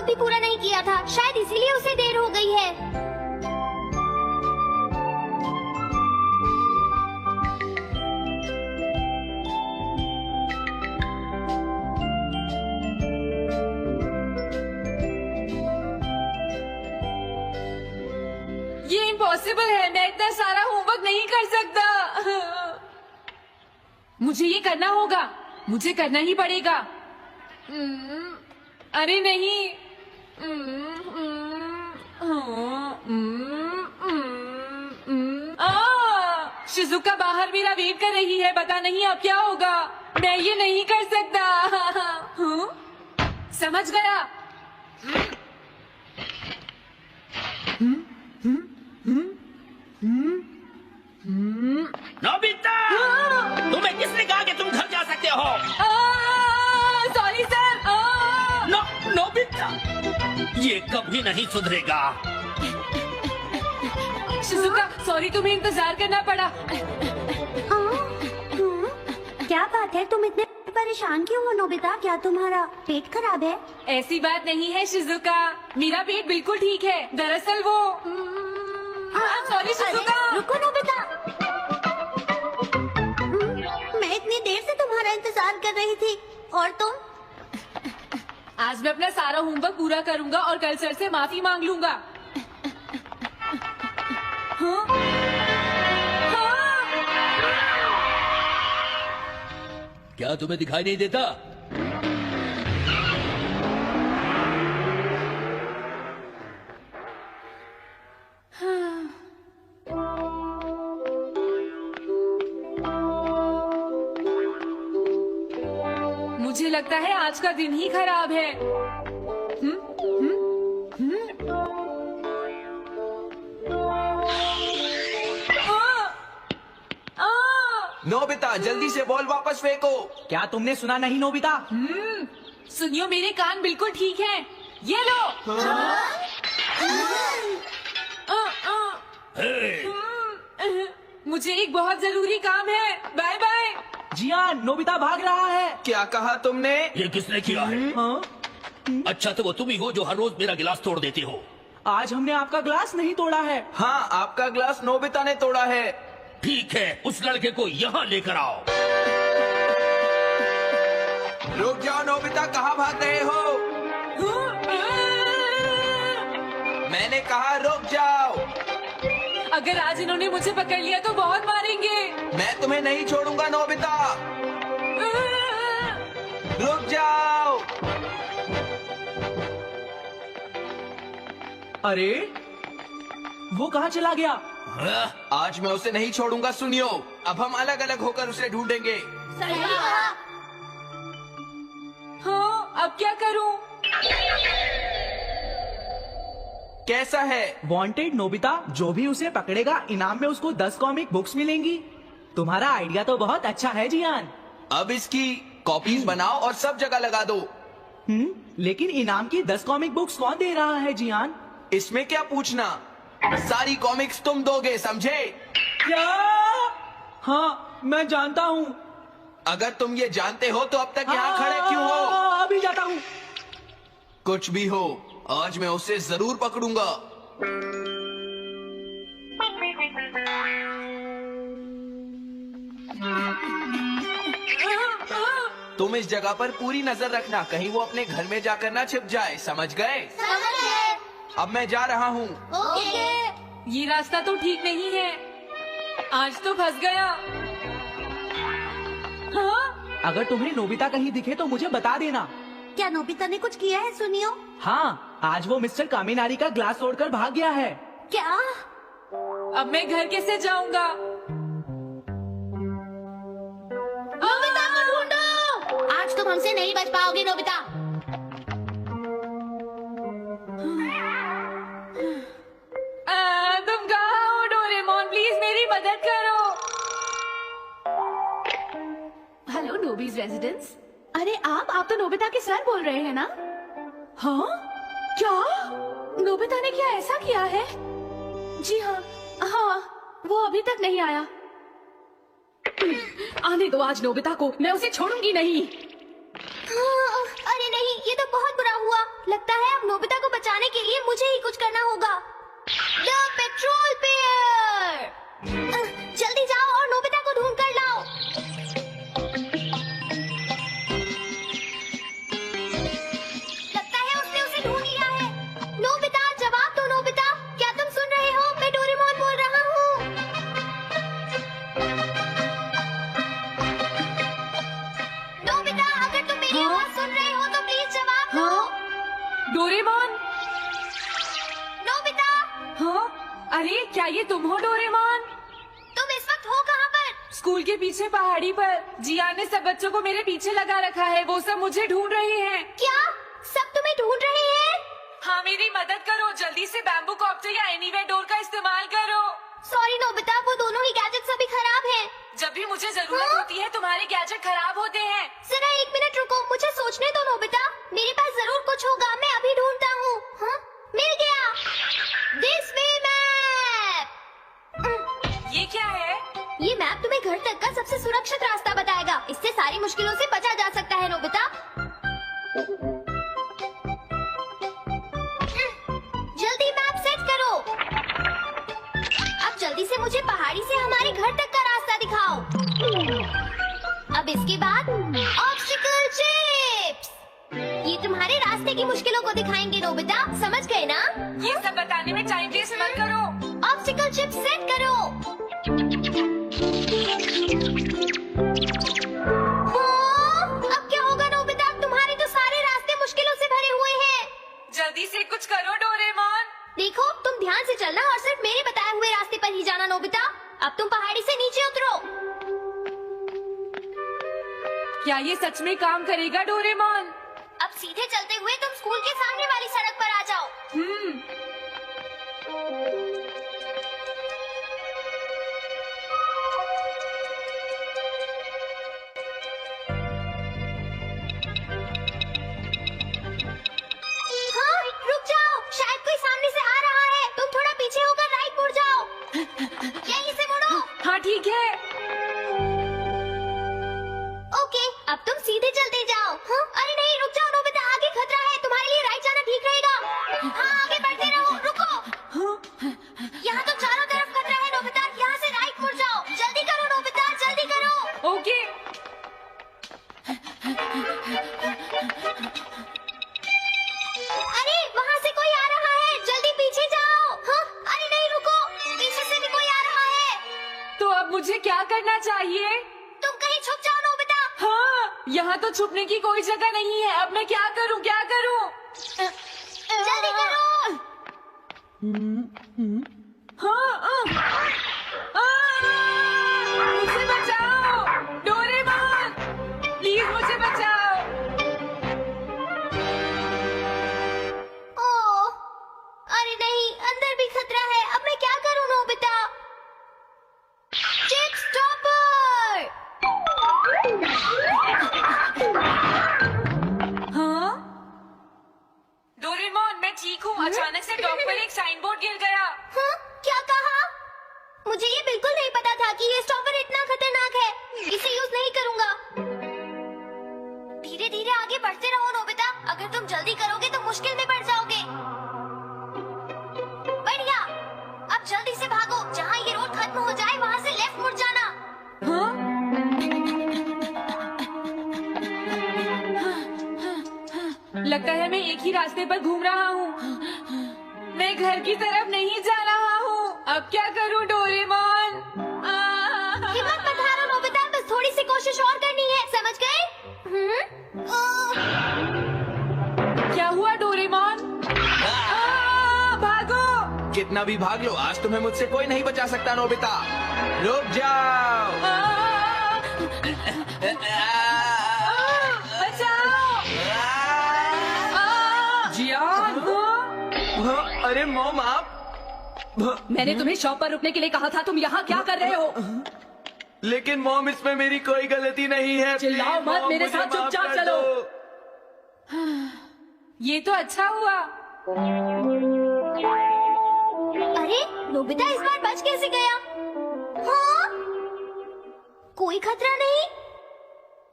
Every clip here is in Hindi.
होमवर्क भी पूरा नहीं किया था, शायद इसीलिए उसे देर हो गई है। ये इम्पॉसिबल है, मैं इतना सारा होमवर्क नहीं कर सकता। मुझे ये करना होगा, मुझे करना ही पड़ेगा। अरे नहीं। शिजुका बाहर मेरा वेट कर रही है, पता नहीं अब क्या होगा। मैं ये नहीं कर सकता। समझ गया। नोबिता, तुम्हें किसने कहा कि तुम घर जा सकते हो? Sorry sir. नोबिता, ये कभी नहीं सुधरेगा। शिजुका सॉरी, तुम्हें इंतजार करना पड़ा। क्या बात है, तुम इतने परेशान क्यों हो नोबिता? क्या तुम्हारा पेट खराब है? ऐसी बात नहीं है शिजुका, मेरा पेट बिल्कुल ठीक है। दरअसल वो सॉरी शिजुका। रुको नोबिता, मैं इतनी देर से तुम्हारा इंतजार कर रही थी और तुम? आज मैं अपना सारा होमवर्क पूरा करूंगा और कल सर से माफी मांग लूंगा। हाँ? हाँ? क्या तुम्हें दिखाई नहीं देता? मुझे लगता है आज का दिन ही खराब है। नोबिता जल्दी से बॉल वापस फेंको। क्या तुमने सुना नहीं नोबिता? सुनियो, मेरे कान बिल्कुल ठीक हैं। ये लो। मुझे एक बहुत जरूरी काम है। Bye bye. जियान, नोबिता भाग रहा है। क्या कहा तुमने? ये किसने किया है? अच्छा तो वो तुम ही हो जो हर रोज मेरा गिलास तोड़ देती हो। आज हमने आपका ग्लास नहीं तोड़ा है। हाँ, आपका ग्लास नोबिता ने तोड़ा है। ठीक है, उस लड़के को यहाँ लेकर आओ। रुक जाओ नोबिता, कहाँ भाग रहे हो? मैंने कहा रुक जाओ। अगर आज इन्होंने मुझे पकड़ लिया तो बहुत मारेंगे। मैं तुम्हें नहीं छोड़ूंगा नोबिता, रुक जाओ। अरे वो कहाँ चला गया? आज मैं उसे नहीं छोड़ूंगा। सुनियो, अब हम अलग अलग होकर उसे ढूंढेंगे। हाँ, अब क्या करूं? कैसा है? वांटेड नोबिता, जो भी उसे पकड़ेगा इनाम में उसको 10 कॉमिक बुक्स मिलेंगी। तुम्हारा आइडिया तो बहुत अच्छा है जियान। अब इसकी कॉपीज बनाओ और सब जगह लगा दो। लेकिन इनाम की 10 कॉमिक बुक्स कौन दे रहा है जियान? इसमें क्या पूछना, सारी कॉमिक्स तुम दोगे, समझे? क्या? हाँ, मैं जानता हूँ। अगर तुम ये जानते हो तो अब तक यहाँ खड़े क्यों हो? अभी जाता हूँ। कुछ भी हो, आज मैं उसे जरूर पकड़ूंगा। तुम इस जगह पर पूरी नजर रखना, कहीं वो अपने घर में जाकर ना छिप जाए, समझ गए? अब मैं जा रहा हूँ। ये रास्ता तो ठीक नहीं है, आज तो फंस गया। हाँ? अगर तुम्हें नोबिता कहीं दिखे तो मुझे बता देना। क्या नोबिता ने कुछ किया है? सुनियो। हाँ, आज वो मिस्टर कामिनारी का ग्लास तोड़कर भाग गया है। क्या? अब मैं घर कैसे जाऊंगा? नोबिता को ढूंढो। आज तुम हमसे नहीं बच पाओगे नोबिता। तुम कहाँ हो डोरेमोन? प्लीज मेरी मदद करो। हेलो नोबीज रेजिडेंस। अरे आप तो नोबिता के सर बोल रहे हैं ना? हाँ? क्या? नोबिता ने क्या ऐसा किया है? जी हाँ, वो अभी तक नहीं आया। आने दो आज नोबिता को, मैं उसे छोड़ूंगी नहीं। अरे नहीं नहीं, ये तो बहुत बुरा हुआ। लगता है अब नोबिता को बचाने के लिए मुझे ही कुछ करना होगा। द पेट्रोल पेयर, जल्दी जाओ और नोबिता को ढूंढ कर लाओ। लगता है उसने उसे ढूंढ लिया है। नोबिता, जवाब दो नोबिता, क्या तुम सुन रहे हो? मैं डोरेमोन बोल रहा हूँ। नोबिता, अगर तुम मेरी आवाज सुन रहे हो तो प्लीज जवाब दो। डोरेमोन। नोबिता, हाँ, अरे क्या ये तुम हो डोरेमोन? तुम इस वक्त हो कहाँ पर? स्कूल के पीछे पहाड़ी पर जियान ने सब बच्चों को मेरे पीछे लगा रखा है। वो सब मुझे ढूंढ रहे हैं। क्या सब तुम्हें ढूंढ रहे हैं? हाँ, मेरी मदद करो। जल्दी से बैम्बू कॉप्टर या एनीवेयर डोर का इस्तेमाल करो। सॉरी नोबिता, वो दोनों ही गैजेट्स अभी खराब हैं। जब भी मुझे जरूरत हाँ? होती है तुम्हारे गैजेट खराब होते हैं। जरा 1 मिनट रुको, मुझे सोचने दो नोबिता। मेरे पास जरूर कुछ होगा, मैं अभी ढूंढता हूँ। हाँ? मिल गया। This way map. ये क्या है? ये मैप तुम्हें घर तक का सबसे सुरक्षित रास्ता बताएगा। इससे सारी मुश्किलों से बचा जा सकता है नोबिता। जल्दी मैप सेट करो। अब जल्दी से मुझे पहाड़ी से हमारे घर तक का रास्ता दिखाओ। अब इसके बाद ऑब्स्टिकल चिप्स, ये तुम्हारे रास्ते की मुश्किलों को दिखाएंगे नोबिता, समझ गए ना? ये सब बताने में टाइम वेस्ट मत करो। ऑब्स्टिकल चिप्स सेट करो। अब क्या होगा नोबिता? तुम्हारे तो सारे रास्ते मुश्किलों से भरे हुए हैं। जल्दी से कुछ करो डोरेमोन। देखो, तुम ध्यान से चलना और सिर्फ मेरे बताए हुए रास्ते पर ही जाना नोबिता। अब तुम पहाड़ी से नीचे उतरो। क्या ये सच में काम करेगा डोरेमोन? अब सीधे चलते हुए तुम स्कूल के सामने वाली सड़क पर आ जाओ। हाँ, रुक जाओ, शायद कोई सामने से आ रहा है। तुम थोड़ा पीछे होकर राइट मुड़ जाओ। यहीं से मुड़ो। हाँ ठीक है। ओके, अब तुम सीधे चलते जाओ। हाँ? अरे नहीं, रुक जाओ नोबिता, आगे खतरा है। तुम्हारे लिए राइट जाना ठीक रहेगा। हाँ, आगे बढ़ते रहो। रुको, यहाँ तो चारों तरफ खतरा है नोबिता। यहाँ से राइट मुड़ जाओ। जल्दी करो नोबिता, जल्दी करो। ओके। अरे वहाँ से कोई आ रहा है, जल्दी पीछे जाओ। हाँ? अरे नहीं, रुको, पीछे से भी कोई आ रहा है। तो अब मुझे क्या करना चाहिए? तुम कहीं छुप जाओ नोबिता। हाँ, यहाँ तो छुपने की कोई जगह नहीं है। अब मैं क्या करूँ, क्या करूँ? जल्दी करो। हाँ, मुझे बचाओ डोरेमोन, प्लीज मुझे बचाओ। ओह, अरे नहीं, अंदर भी खतरा है। अब मैं क्या करूँ नोबिता? Chip stopper. हाँ? डोरेमोन, मैं ठीक हूँ। अचानक से डॉग पर एक साइन बोर्ड गिर गया। हाँ? क्या कहा? मुझे ये बिल्कुल नहीं पता था कि ये स्टॉपर इतना खतरनाक है। इसे यूज नहीं करूँगा। धीरे धीरे आगे बढ़ते रहो नोबिता। अगर तुम जल्दी करोगे तो मुश्किल में पड़ जाओगे। बढ़िया, अब जल्दी से भागो। जहाँ ये रोड खत्म हो जाए वहाँ से लेफ्ट मुड़ जाना। हाँ? लगता है मैं एक ही रास्ते पर घूम रहा हूँ। मैं घर की तरफ नहीं जा रहा हूँ। अब क्या करूँ डोरेमोन? हिम्मत मत हारो नोबिता, बस थोड़ी सी कोशिश और करनी है, समझ गए? क्या हुआ डोरेमोन? भागो। कितना भी भाग लो, आज तुम्हें मुझसे कोई नहीं बचा सकता नोबिता। रुक जाओ। बचाओ। जियान। अरे मॉम, आप मैंने तुम्हें शॉप पर रुकने के लिए कहा था। तुम यहाँ क्या कर रहे हो? लेकिन मॉम, इसमें मेरी कोई गलती नहीं है। चिल्लाओ प्लीज, मत, मॉम, मेरे मुझे साथ माफ चुपचाप कर चलो। दो। ये तो अच्छा हुआ। अरे नोबिता इस बार बच कैसे गया? हाँ? कोई खतरा नहीं।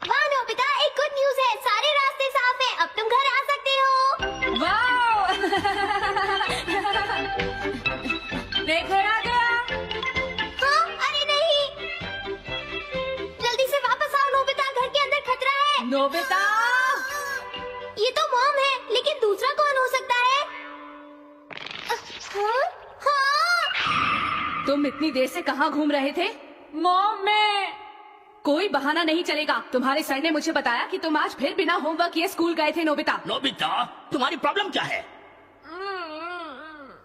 वाह नोबिता, एक गुड न्यूज है, सारे रास्ते साफ हैं। अब तुम घर आ सकते हो। वाह मैं घर आ गया। हाँ, अरे नहीं, जल्दी से वापस आओ नोबिता, घर के अंदर खतरा है। नोबिता ये तो मॉम है, लेकिन दूसरा कौन हो सकता है? हाँ? हाँ? तुम इतनी देर से कहाँ घूम रहे थे? मॉम मैं कोई बहाना नहीं चलेगा। तुम्हारे सर ने मुझे बताया कि तुम आज फिर बिना होमवर्क किए स्कूल गए थे नोबिता। नोबिता तुम्हारी प्रॉब्लम क्या है?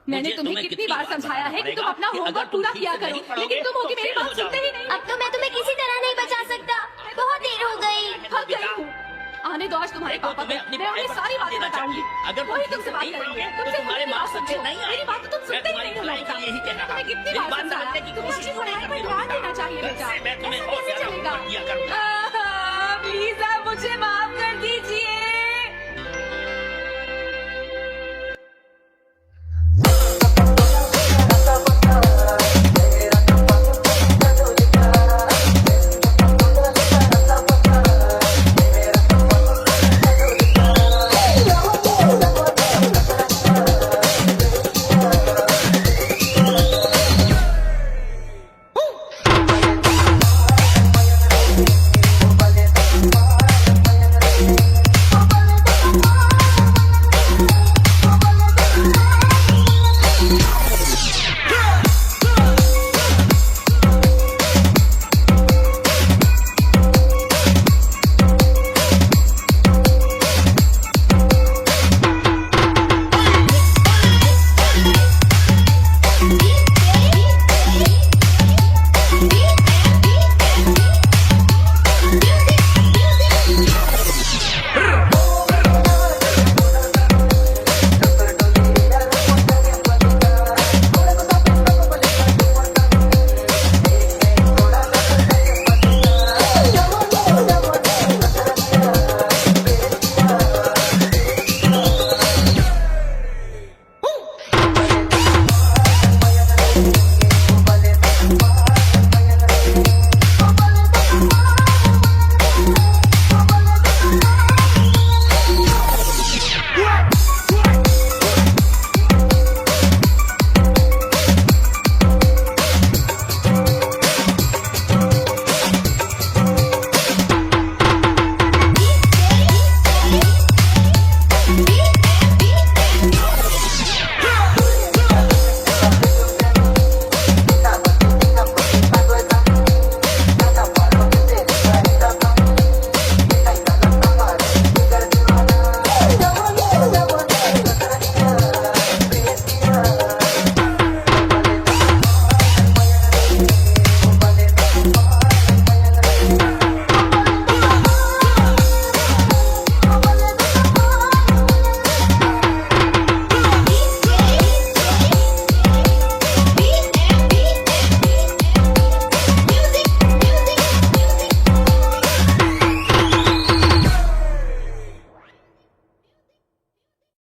मैंने मुझे तुम्हें कितनी बार समझाया है कि तुम अपना कि अगर होमवर्क तुम पूरा ठीक किया से करो, नहीं पढ़ोगे, लेकिन तुम होगी तो मेरी फेल हो बात सुनते ही जाओगे। नहीं। अब तो मैं तुम्हें किसी तरह नहीं बचा सकता, बहुत देर हो गई। थक गई हूँ। आने दो आज तुम्हारे देखो, पापा को, तुम्हें अपनी मैं उन्हें पढ़ाई पर सारी ध्यान बातें देना बताऊंगी। चाहिए। अगर वही तुम तुमसे ठीक बात नहीं करेंगे। पढ़ोगे, तो तुमसे तुम्हारे मेरी बात मार्क्स अच्छे सुनो। नहीं मेरी बात तो तुम आएंगे। सुनते ही मैं नहीं हो तुम्हारी नोबिता। भलाई के लिए यही कह रहा तुम्हें हूँ। कितनी मेरी बार बात समझाया समझने की तुम कोशिश अपनी पढ़ाई पर करो। ध्यान देना चाहिए बेटा। मैं तुम्हें और कैसे ज्यादा चलेगा? होमवर्क दिया करूंगा।